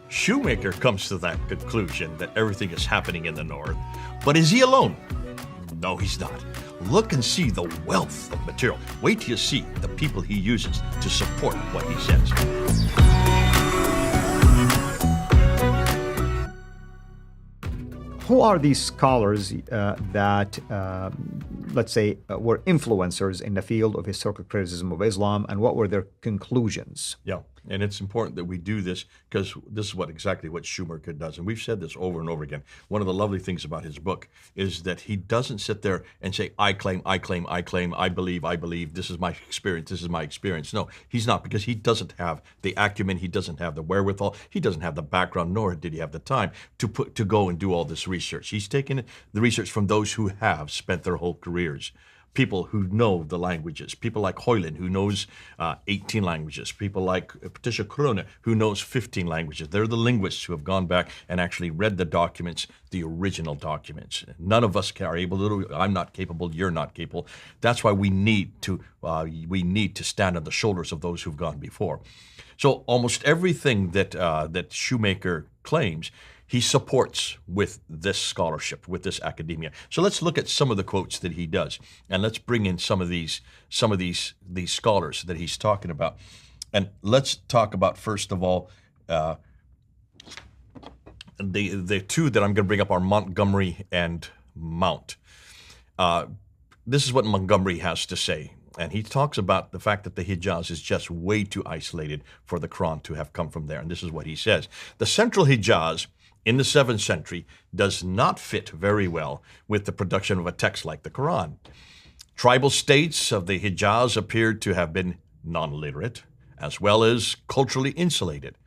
Shoemaker comes to that conclusion that everything is happening in the north. But is he alone? No, he's not. Look and see the wealth of material. Wait till you see the people he uses to support what he says. Who are these scholars that, let's say, were influencers in the field of historical criticism of Islam, and what were their conclusions? Yeah, and it's important that we do this because this is exactly what Shoemaker does. And we've said this over and over again. One of the lovely things about his book is that he doesn't sit there and say, I claim, I believe, this is my experience. No, he's not, because he doesn't have the acumen, he doesn't have the wherewithal, he doesn't have the background, nor did he have the time to go and do all this research. He's taken the research from those who have spent their whole careers. People who know the languages, people like Hoyland, who knows 18 languages, people like Patricia Krone, who knows 15 languages. They're the linguists who have gone back and actually read the documents, the original documents. None of us are able to do. I'm not capable, you're not capable. That's why we need to stand on the shoulders of those who've gone before. So almost everything that Shoemaker claims, he supports with this scholarship, with this academia. So let's look at some of the quotes that he does, and let's bring in some of these scholars that he's talking about. And let's talk about, first of all, the two that I'm going to bring up are Montgomery and Mount. This is what Montgomery has to say. And he talks about the fact that the Hijaz is just way too isolated for the Quran to have come from there. And this is what he says. The central Hijaz in the 7th century does not fit very well with the production of a text like the Quran. Tribal states of the Hijaz appeared to have been non-literate, as well as culturally insulated.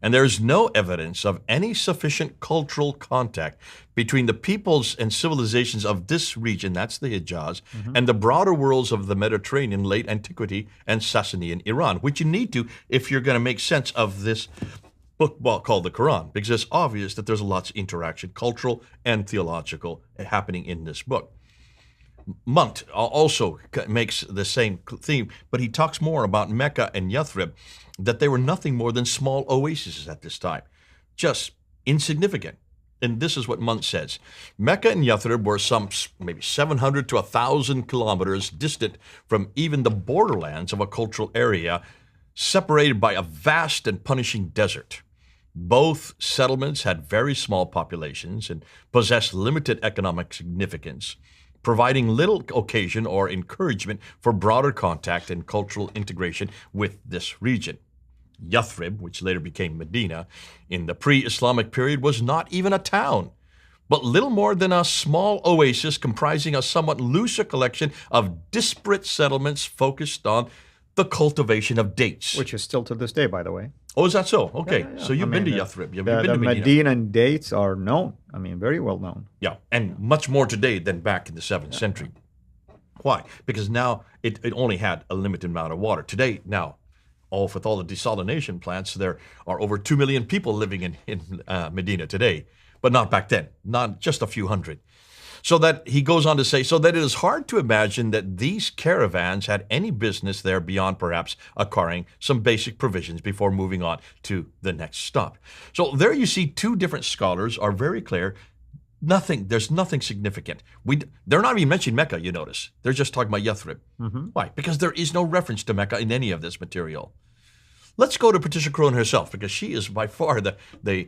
And there is no evidence of any sufficient cultural contact between the peoples and civilizations of this region, that's the Hijaz, and the broader worlds of the Mediterranean, late antiquity, and Sasanian Iran, which you need to if you're going to make sense of this book called the Quran, because it's obvious that there's lots of interaction, cultural and theological, happening in this book. Munt also makes the same theme, but he talks more about Mecca and Yathrib, that they were nothing more than small oases at this time, just insignificant. And this is what Munt says. Mecca and Yathrib were some maybe 700 to 1,000 kilometers distant from even the borderlands of a cultural area, separated by a vast and punishing desert. Both settlements had very small populations and possessed limited economic significance, providing little occasion or encouragement for broader contact and cultural integration with this region. Yathrib, which later became Medina, in the pre-Islamic period was not even a town, but little more than a small oasis comprising a somewhat looser collection of disparate settlements focused on the cultivation of dates. Which is still to this day, by the way. Oh, is that so? Okay. Yeah. So you've been to Yathrib. You've been the to Medina. Medinan dates are known. I mean, very well known. Yeah, and much more today than back in the 7th century. Why? Because now it only had a limited amount of water. Today, now, with all the desalination plants, there are over 2 million people living in Medina today, but not back then, not just a few hundred. So that he goes on to say, so that it is hard to imagine that these caravans had any business there beyond perhaps acquiring some basic provisions before moving on to the next stop. So there you see two different scholars are very clear. There's nothing significant. They're not even mentioning Mecca, you notice. They're just talking about Yathrib. Why? Because there is no reference to Mecca in any of this material. Let's go to Patricia Krone herself, because she is by far the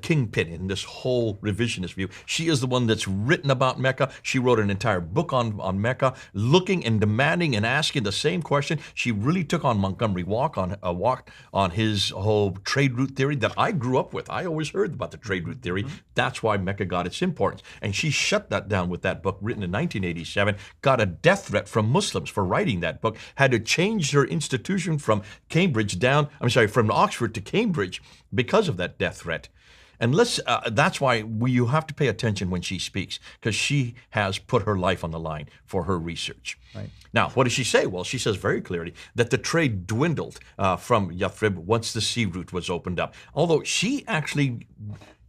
kingpin in this whole revisionist view. She is the one that's written about Mecca. She wrote an entire book on Mecca, looking and demanding and asking the same question. She really took on Montgomery walked on his whole trade route theory that I grew up with. I always heard about the trade route theory. That's why Mecca got its importance. And she shut that down with that book written in 1987, got a death threat from Muslims for writing that book, had to change her institution from Oxford to Cambridge because of that death threat. And that's why you have to pay attention when she speaks, because she has put her life on the line for her research. Right. Now, what does she say? Well, she says very clearly that the trade dwindled from Yathrib once the sea route was opened up. Although she actually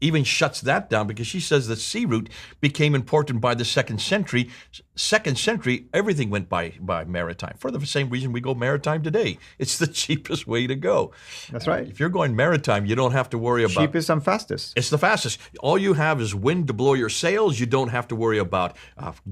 even shuts that down because she says the sea route became important by the second century. Second century, everything went by maritime for the same reason we go maritime today. It's the cheapest way to go. That's right. If you're going maritime, you don't have to worry about... Cheapest and fastest. It's the fastest. All you have is wind to blow your sails. You don't have to worry about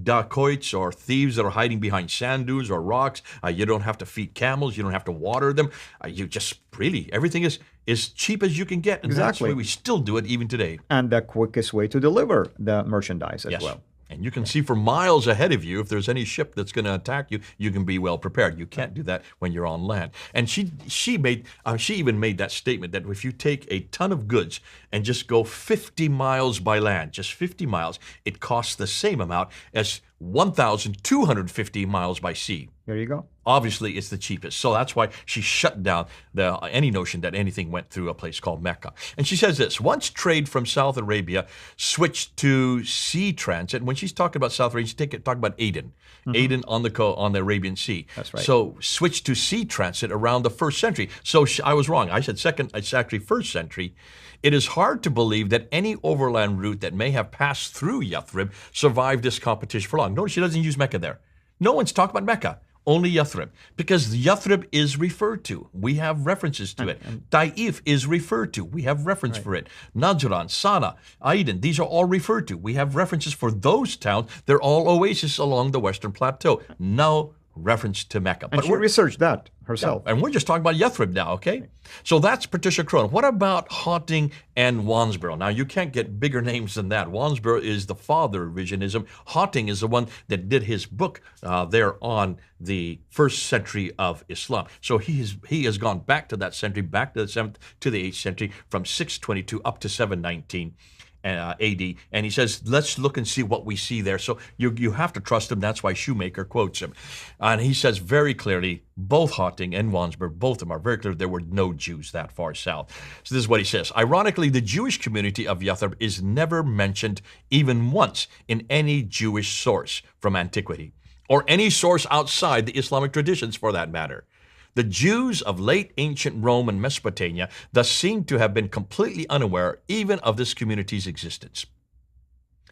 dacoits or thieves that are hiding behind sand dunes or rocks. You don't have to feed camels. You don't have to water them. You just really, everything is as cheap as you can get. And Exactly. That's why we still do it even today. And the quickest way to deliver the merchandise as well. And you can see for miles ahead of you if there's any ship that's going to attack you. You can be well prepared. You can't do that when you're on land. And she even made that statement that if you take a ton of goods and just go 50 miles by land, just 50 miles, it costs the same amount as 1,250 miles by sea. There you go. Obviously, it's the cheapest. So that's why she shut down any notion that anything went through a place called Mecca. And she says this: once trade from South Arabia switched to sea transit, when she's talking about South Arabia, she's talking about Aden. Aden on the Arabian Sea. That's right. So switched to sea transit around the 1st century. So I was wrong. I said second. It's actually 1st century. It is hard to believe that any overland route that may have passed through Yathrib survived this competition for long. Notice she doesn't use Mecca there. No one's talking about Mecca. Only Yathrib, because Yathrib is referred to. We have references to it. Taif is referred to. We have reference for it. Najran, Sana, Aden, these are all referred to. We have references for those towns. They're all oases along the Western Plateau. No reference to Mecca. And she researched that herself. And we're just talking about Yathrib now, okay? So that's Patricia Crone. What about Hawting and Wansboro? Now, you can't get bigger names than that. Wansboro is the father of revisionism. Hawting is the one that did his book there on the 1st century of Islam. So he has gone back to that century, back to the 7th to the 8th century, from 622 up to 719. AD, and he says, let's look and see what we see there. So you have to trust him. That's why Shoemaker quotes him. And he says very clearly, both Hawting and Wansboro, both of them are very clear, there were no Jews that far south. So this is what he says. Ironically, the Jewish community of Yathrib is never mentioned even once in any Jewish source from antiquity, or any source outside the Islamic traditions for that matter. The Jews of late ancient Rome and Mesopotamia thus seem to have been completely unaware even of this community's existence.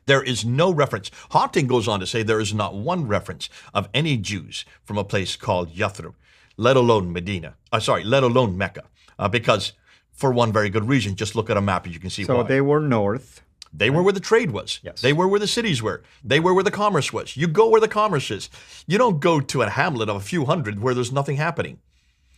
There is no reference. Hawting goes on to say there is not one reference of any Jews from a place called Yathrib, let alone let alone Mecca, because for one very good reason. Just look at a map and you can see why. So they were north. They were where the trade was. Yes. They were where the cities were. They were where the commerce was. You go where the commerce is. You don't go to a hamlet of a few hundred where there's nothing happening.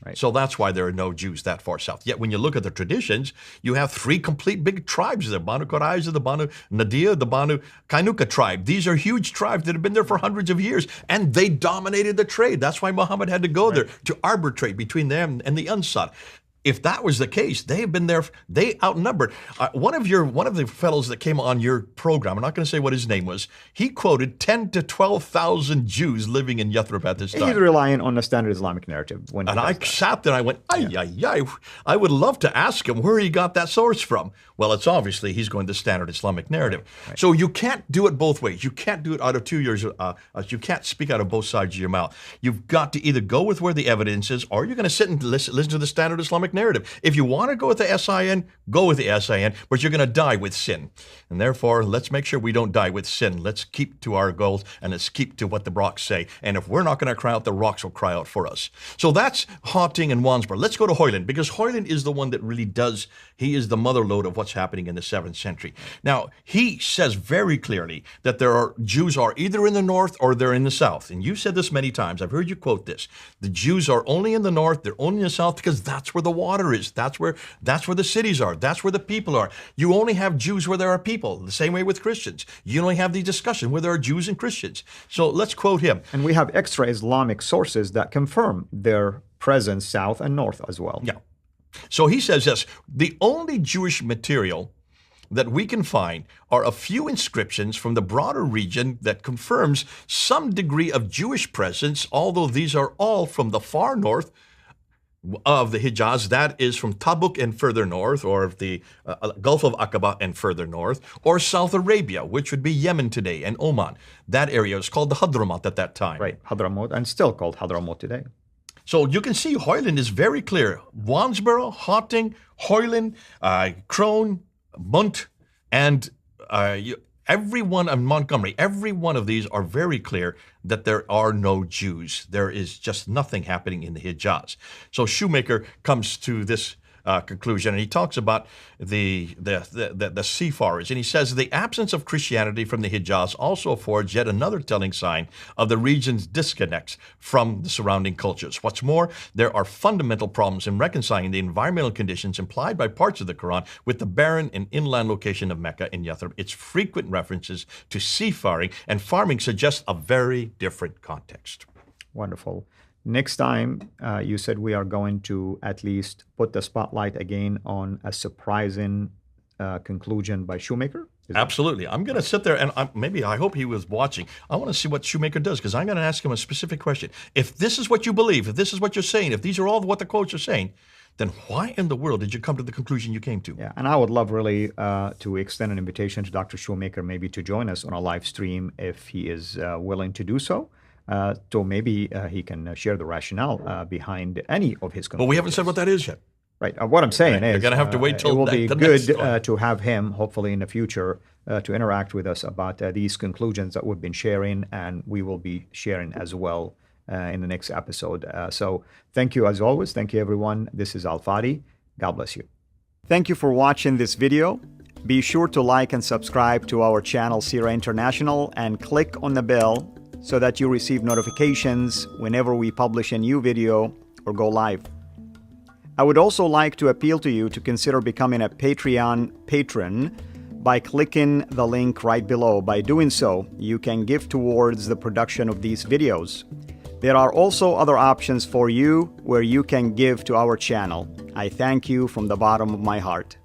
Right. So that's why there are no Jews that far south. Yet when you look at the traditions, you have 3 complete big tribes there. Banu Qurayza, the Banu Nadir, the Banu Kainuka tribe. These are huge tribes that have been there for hundreds of years, and they dominated the trade. That's why Muhammad had to go there to arbitrate between them and the Ansar. If that was the case, they have been there. They outnumbered. One of the fellows that came on your program, I'm not going to say what his name was. He quoted 10 to 12,000 Jews living in Yathrib at this time. He's relying on the standard Islamic narrative. And I sat there and I went, I would love to ask him where he got that source from. Well, it's obviously he's going to standard Islamic narrative. Right. So you can't do it both ways. You can't do it out of 2 years. You can't speak out of both sides of your mouth. You've got to either go with where the evidence is, or you're going to sit and listen to the standard Islamic narrative. If you want to go with the SIN, go with the SIN, but you're going to die with sin. And therefore, let's make sure we don't die with sin. Let's keep to our goals, and let's keep to what the rocks say. And if we're not going to cry out, the rocks will cry out for us. So that's Hawting and Wansboro. Let's go to Hoyland, because Hoyland is the one that really does, he is the mother lode of what's happening in the 7th century. Now, he says very clearly that Jews are either in the north or they're in the south. And you've said this many times. I've heard you quote this. The Jews are only in the north, they're only in the south, because that's where the water is. That's where the cities are. That's where the people are. You only have Jews where there are people. The same way with Christians. You only have the discussion where there are Jews and Christians. So let's quote him. And we have extra Islamic sources that confirm their presence south and north as well. Yeah. So he says this: the only Jewish material that we can find are a few inscriptions from the broader region that confirms some degree of Jewish presence, although these are all from the far north of the Hijaz, that is from Tabuk and further north, or the Gulf of Aqaba and further north, or South Arabia, which would be Yemen today, and Oman. That area was called the Hadramaut at that time. Right, Hadramaut, and still called Hadramaut today. So you can see Hoyland is very clear. Wansboro, Hawting, Hoyland, Crone, Munt, And everyone in Montgomery, every one of these are very clear that there are no Jews. There is just nothing happening in the Hijaz. So Shoemaker comes to this conclusion, and he talks about the seafarers, and he says the absence of Christianity from the Hijaz also affords yet another telling sign of the region's disconnects from the surrounding cultures. What's more, there are fundamental problems in reconciling the environmental conditions implied by parts of the Quran with the barren and inland location of Mecca and Yathrib. Its frequent references to seafaring and farming suggest a very different context. Wonderful. Next time, you said we are going to at least put the spotlight again on a surprising conclusion by Shoemaker? Absolutely. I'm going to sit there and I hope he was watching. I want to see what Shoemaker does, because I'm going to ask him a specific question. If this is what you believe, if this is what you're saying, if these are all what the quotes are saying, then why in the world did you come to the conclusion you came to? Yeah, and I would love really to extend an invitation to Dr. Shoemaker maybe to join us on a live stream if he is willing to do so. So maybe he can share the rationale behind any of his conclusions. But we haven't said what that is yet. Right. What I'm saying is, you're going to have to wait till it will be good next to have him, hopefully in the future, to interact with us about these conclusions that we've been sharing, and we will be sharing as well in the next episode. So thank you as always. Thank you, everyone. This is Al Fadi. God bless you. Thank you for watching this video. Be sure to like and subscribe to our channel, Sira International, and click on the bell so that you receive notifications whenever we publish a new video or go live. I would also like to appeal to you to consider becoming a Patreon patron by clicking the link right below. By doing so, you can give towards the production of these videos. There are also other options for you where you can give to our channel. I thank you from the bottom of my heart.